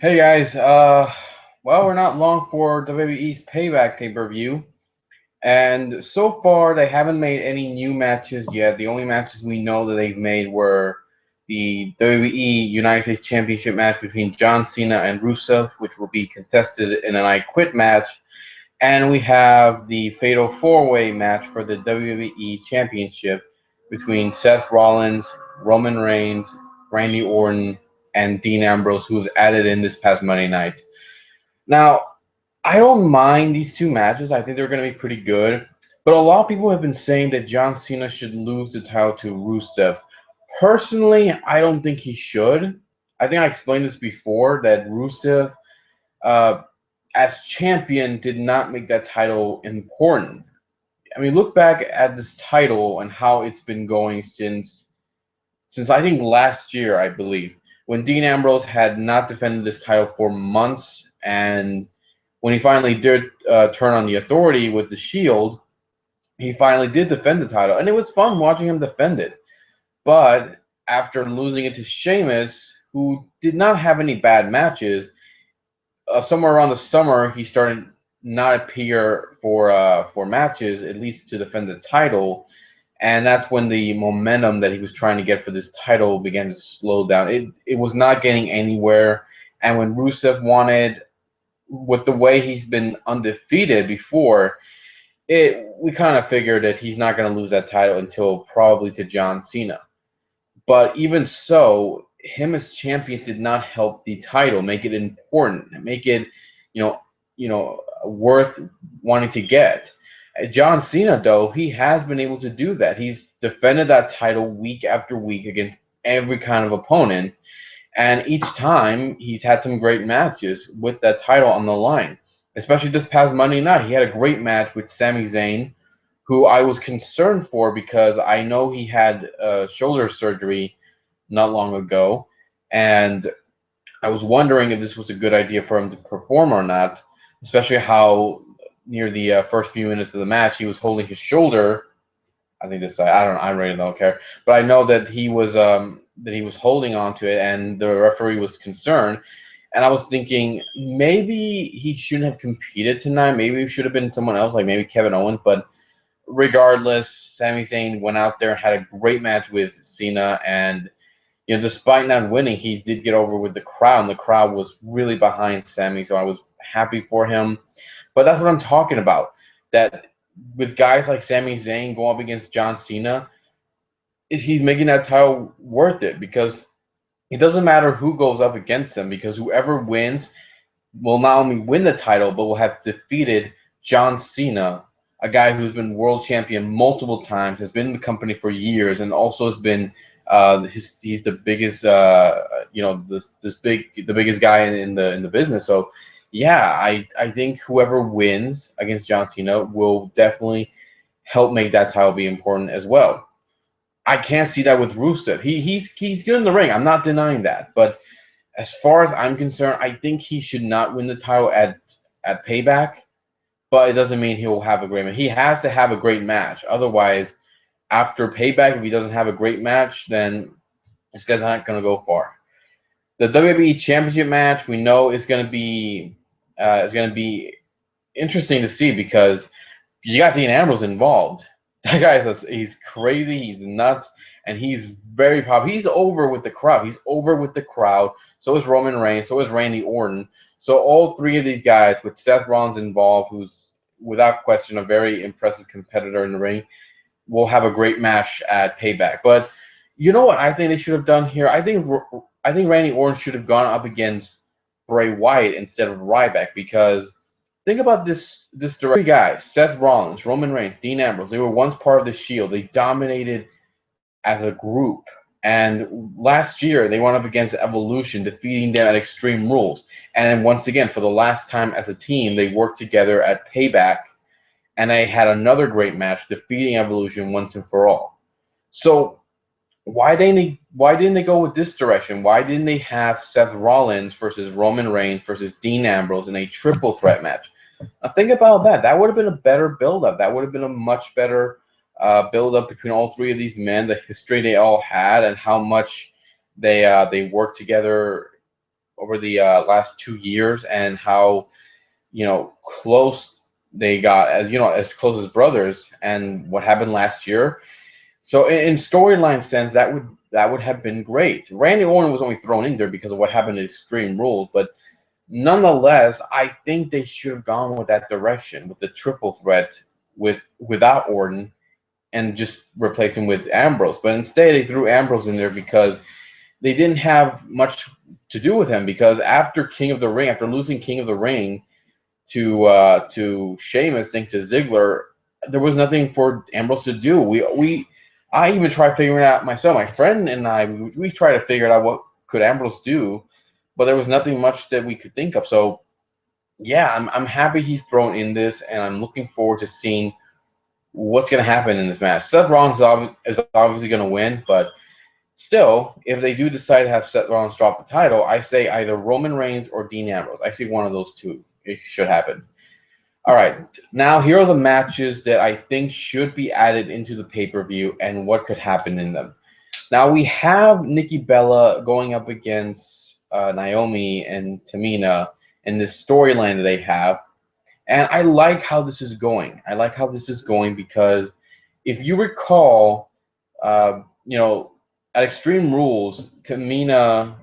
Hey guys, well, we're not long for WWE's Payback pay-per-view, and so far they haven't made any new matches yet. The only matches we know that they've made were the WWE United States Championship match between John Cena and Rusev, which will be contested in an I Quit match, and we have the Fatal 4-Way match for the WWE Championship between Seth Rollins, Roman Reigns, Randy Orton, and Dean Ambrose, who was added in this past Monday night. Now, I don't mind these two matches. I think they're going to be pretty good. But a lot of people have been saying that John Cena should lose the title to Rusev. Personally, I don't think he should. I think I explained this before that Rusev, uh, as champion, did not make that title important. I mean, look back at this title and how it's been going since I think last year, I believe, when Dean Ambrose had not defended this title for months, and when he finally did turn on the Authority with the Shield, he finally did defend the title, and it was fun watching him defend it. But after losing it to Sheamus, who did not have any bad matches, somewhere around the summer he started not appear for matches, at least to defend the title, and that's when the momentum that he was trying to get for this title began to slow down. It was not getting anywhere, and when Rusev wanted, with the way he's been undefeated before, it we kind of figured that he's not going to lose that title until probably to John Cena. But even so, him as champion did not help the title make it important, make it, you know, worth wanting to get. John Cena, though, he has been able to do that. He's defended that title week after week against every kind of opponent, and each time he's had some great matches with that title on the line. Especially this past Monday night, he had a great match with Sami Zayn, who I was concerned for because I know he had shoulder surgery not long ago, and I was wondering if this was a good idea for him to perform or not, especially how near the first few minutes of the match he was holding his shoulder. I think this I don't know, I really don't care, but I know that he was holding on to it, and the referee was concerned. And I was thinking maybe he shouldn't have competed tonight. Maybe it should have been someone else, like maybe Kevin Owens. But regardless, Sami Zayn went out there and had a great match with Cena, and despite not winning, he did get over with the crowd, and the crowd was really behind Sami, so I was happy for him. But that's what I'm talking about. That with guys like Sami Zayn going up against John Cena, he's making that title worth it because it doesn't matter who goes up against him because whoever wins will not only win the title but will have defeated John Cena, a guy who's been world champion multiple times, has been in the company for years, and also has been he's the biggest the biggest guy in the business. So yeah, I think whoever wins against John Cena will definitely help make that title be important as well. I can't see that with Rusev. He's good in the ring. I'm not denying that. But as far as I'm concerned, I think he should not win the title at Payback. But it doesn't mean he will have a great match. He has to have a great match. Otherwise, after Payback, if he doesn't have a great match, then this guy's not going to go far. The WWE Championship match we know is going to be interesting to see because you got Dean Ambrose involved. That he's crazy, he's nuts, and he's very popular. He's over with the crowd. He's over with the crowd. So is Roman Reigns. So is Randy Orton. So all three of these guys, with Seth Rollins involved, who's without question a very impressive competitor in the ring, will have a great match at Payback. But you know what I think they should have done here? I think Randy Orton should have gone up against Bray Wyatt instead of Ryback because think about this direct. Three guys: Seth Rollins, Roman Reigns, Dean Ambrose. They were once part of the Shield. They dominated as a group. And last year they went up against Evolution, defeating them at Extreme Rules. And then once again, for the last time as a team, they worked together at Payback, and they had another great match, defeating Evolution once and for all. So why didn't they go with this direction? Why didn't they have Seth Rollins versus Roman Reigns versus Dean Ambrose in a triple threat match? Now think about that. That would have been a better build-up. That would have been a much better build-up between all three of these men, the history they all had, and how much they worked together over the last 2 years, and how close they got, as close as brothers, and what happened last year. So in storyline sense, that would have been great. Randy Orton was only thrown in there because of what happened in Extreme Rules, but nonetheless, I think they should have gone with that direction, with the triple threat, without Orton, and just replace him with Ambrose. But instead, they threw Ambrose in there because they didn't have much to do with him. Because after King of the Ring, after losing King of the Ring to Sheamus, thanks to Ziggler, there was nothing for Ambrose to do. I even tried figuring it out myself. My friend and I, we tried to figure out what could Ambrose do, but there was nothing much that we could think of. So yeah, I'm happy he's thrown in this, and I'm looking forward to seeing what's going to happen in this match. Seth Rollins is obviously going to win, but still, if they do decide to have Seth Rollins drop the title, I say either Roman Reigns or Dean Ambrose. I see one of those two. It should happen. All right, now here are the matches that I think should be added into the pay-per-view and what could happen in them. Now we have Nikki Bella going up against Naomi and Tamina in this storyline that they have. And I like how this is going. I like how this is going because if you recall, at Extreme Rules, Tamina,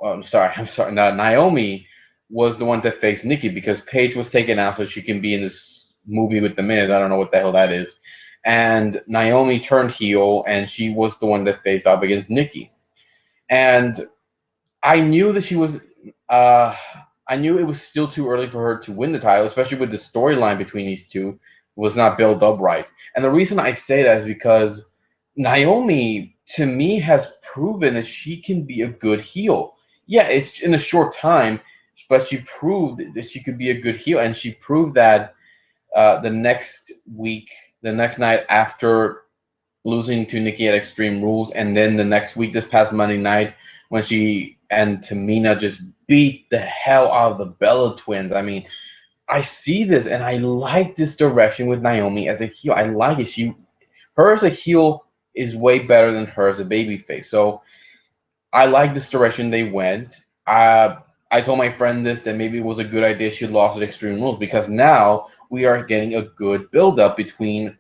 I'm sorry, no, Naomi was the one that faced Nikki because Paige was taken out so she can be in this movie with The Miz. I don't know what the hell that is. And Naomi turned heel, and she was the one that faced off against Nikki. And I knew that I knew it was still too early for her to win the title, especially with the storyline between these two was not built up right. And the reason I say that is because Naomi, to me, has proven that she can be a good heel. Yeah, it's in a short time, but she proved that she could be a good heel, and she proved that the next week, the next night after losing to Nikki at Extreme Rules, and then the next week, this past Monday night, when she and Tamina just beat the hell out of the Bella Twins. I mean, I see this, and I like this direction with Naomi as a heel. I like it. Her as a heel is way better than her as a babyface. So I like this direction they went. I told my friend this, that maybe it was a good idea she lost at Extreme Rules, because now we are getting a good build-up between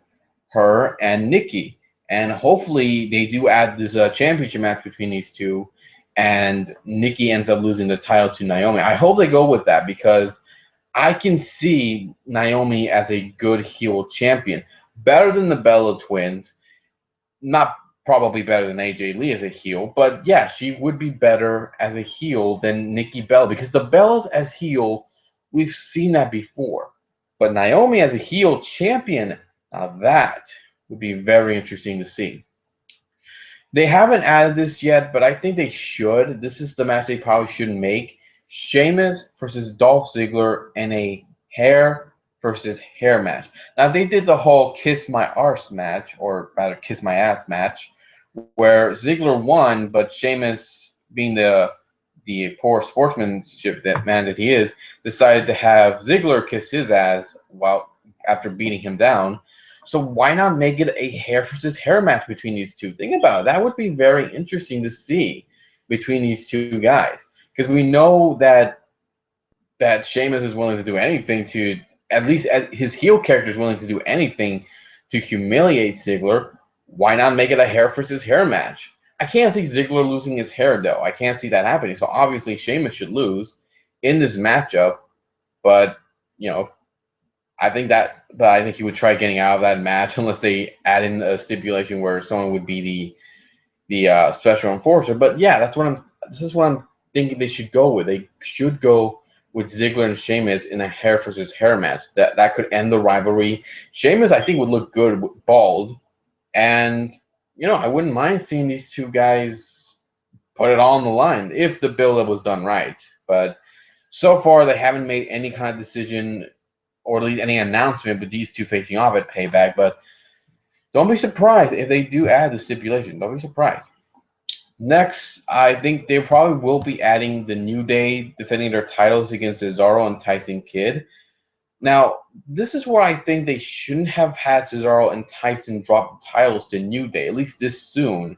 her and Nikki. And hopefully they do add this championship match between these two, and Nikki ends up losing the title to Naomi. I hope they go with that, because I can see Naomi as a good heel champion. Better than the Bella Twins. Not probably better than AJ Lee as a heel, but yeah, she would be better as a heel than Nikki Bella, because the Bellas as heel, we've seen that before. But Naomi as a heel champion, now that would be very interesting to see. They haven't added this yet, but I think they should. This is the match they probably should make. Sheamus versus Dolph Ziggler in a hair versus hair match. Now, they did the whole kiss my arse match, or rather kiss my ass match, where Ziggler won, but Sheamus, being the poor sportsmanship that man that he is, decided to have Ziggler kiss his ass after beating him down. So why not make it a hair versus hair match between these two? Think about it. That would be very interesting to see between these two guys, because we know that Sheamus is willing to do anything to, at least his heel character is willing to do anything to humiliate Ziggler. Why not make it a hair versus hair match? I can't see Ziggler losing his hair, though. I can't see that happening. So obviously Sheamus should lose in this matchup, but I think he would try getting out of that match unless they add in a stipulation where someone would be the special enforcer. But yeah, this is what I'm thinking they should go with. They should go with Ziggler and Sheamus in a hair versus hair match. That could end the rivalry. Sheamus, I think, would look good bald, and I wouldn't mind seeing these two guys put it all on the line if the build-up was done right. But so far, they haven't made any kind of decision, or at least any announcement, with these two facing off at Payback. But don't be surprised if they do add the stipulation. Don't be surprised. Next, I think they probably will be adding the New Day defending their titles against Cesaro and Tyson Kidd. Now, this is where I think they shouldn't have had Cesaro and Tyson drop the titles to New Day, at least this soon,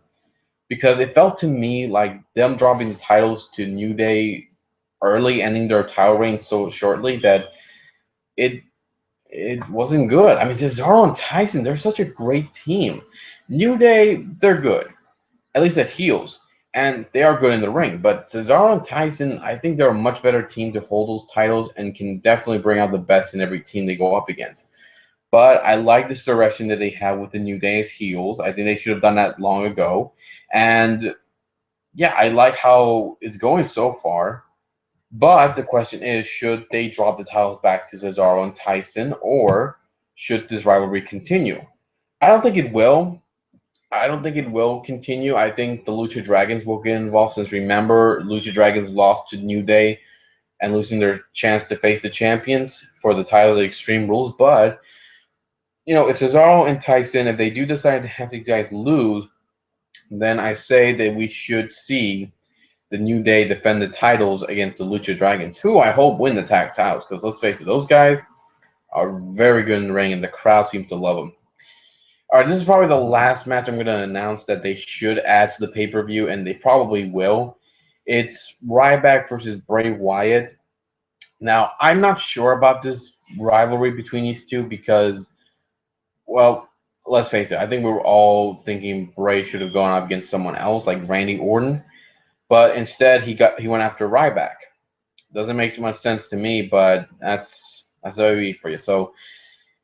because it felt to me like them dropping the titles to New Day early, ending their title reign so shortly that it it wasn't good. I mean, Cesaro and Tyson, they're such a great team. New Day, they're good, at least at heels, and they are good in the ring. But Cesaro and Tyson, I think they're a much better team to hold those titles and can definitely bring out the best in every team they go up against. But I like this direction that they have with the New Day as heels. I think they should have done that long ago. And yeah, I like how it's going so far. But the question is, should they drop the titles back to Cesaro and Tyson, or should this rivalry continue? I don't think it will. I don't think it will continue. I think the Lucha Dragons will get involved since remember, Lucha Dragons lost to New Day and losing their chance to face the champions for the title of the Extreme Rules. But, if Cesaro and Tyson, if they do decide to have these guys lose, then I say that we should see the New Day defend the titles against the Lucha Dragons, who I hope win the tag titles. Because let's face it, those guys are very good in the ring, and the crowd seems to love them. All right, this is probably the last match I'm going to announce that they should add to the pay-per-view, and they probably will. It's Ryback versus Bray Wyatt. Now, I'm not sure about this rivalry between these two because, well, let's face it, I think we were all thinking Bray should have gone up against someone else, like Randy Orton, but instead he went after Ryback. Doesn't make too much sense to me, but that's WWE for you. So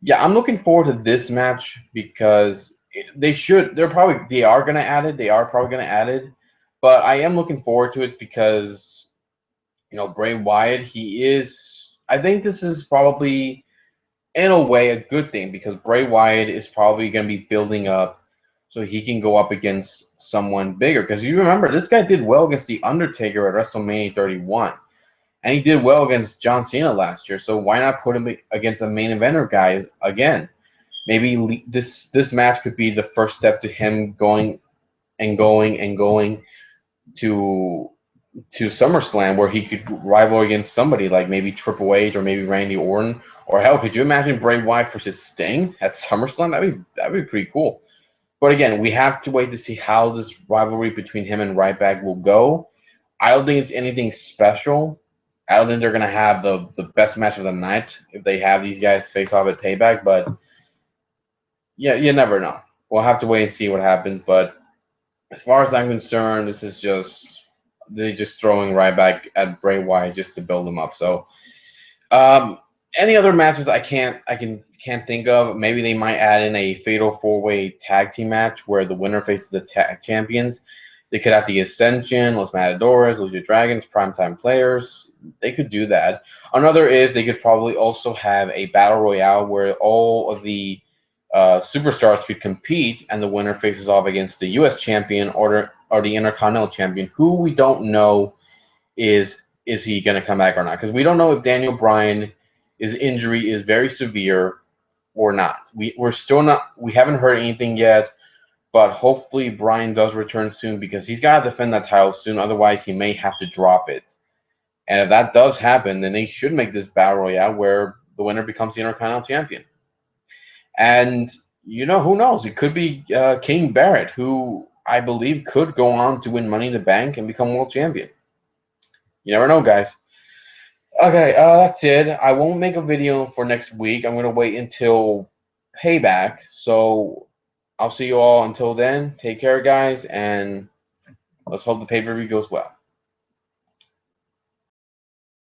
yeah, I'm looking forward to this match because they are gonna add it. They are probably gonna add it, but I am looking forward to it because Bray Wyatt. I think this is probably in a way a good thing because Bray Wyatt is probably gonna be building up so he can go up against someone bigger. Because you remember this guy did well against the Undertaker at WrestleMania 31. And he did well against John Cena last year, so why not put him against a main eventer guy again? Maybe this match could be the first step to him going and going and going to SummerSlam, where he could rival against somebody like maybe Triple H or maybe Randy Orton, or hell, could you imagine Bray Wyatt versus Sting at SummerSlam? That'd be pretty cool. But again, we have to wait to see how this rivalry between him and Ryback will go. I don't think it's anything special. I don't think they're gonna have the best match of the night if they have these guys face off at Payback. But yeah, you never know. We'll have to wait and see what happens. But as far as I'm concerned, this is they're just throwing Ryback at Bray Wyatt just to build him up. So um, any other matches can't think of. Maybe they might add in a fatal 4-way tag team match where the winner faces the tag champions. They could have the Ascension, Los Matadores, Lucha Dragons, Primetime Players. They could do that. Another is they could probably also have a battle royale where all of the superstars could compete, and the winner faces off against the U.S. champion or the Intercontinental champion, who we don't know is he going to come back or not? Because we don't know if Daniel Bryan, his injury is very severe or not. We're still not. We haven't heard anything yet. But hopefully Bryan does return soon because he's got to defend that title soon. Otherwise, he may have to drop it. And if that does happen, then they should make this battle royale where the winner becomes the Intercontinental Champion. And, who knows? It could be King Barrett, who I believe could go on to win Money in the Bank and become world champion. You never know, guys. Okay, that's it. I won't make a video for next week. I'm going to wait until Payback. So I'll see you all until then. Take care, guys, and let's hope the pay-per-view goes well.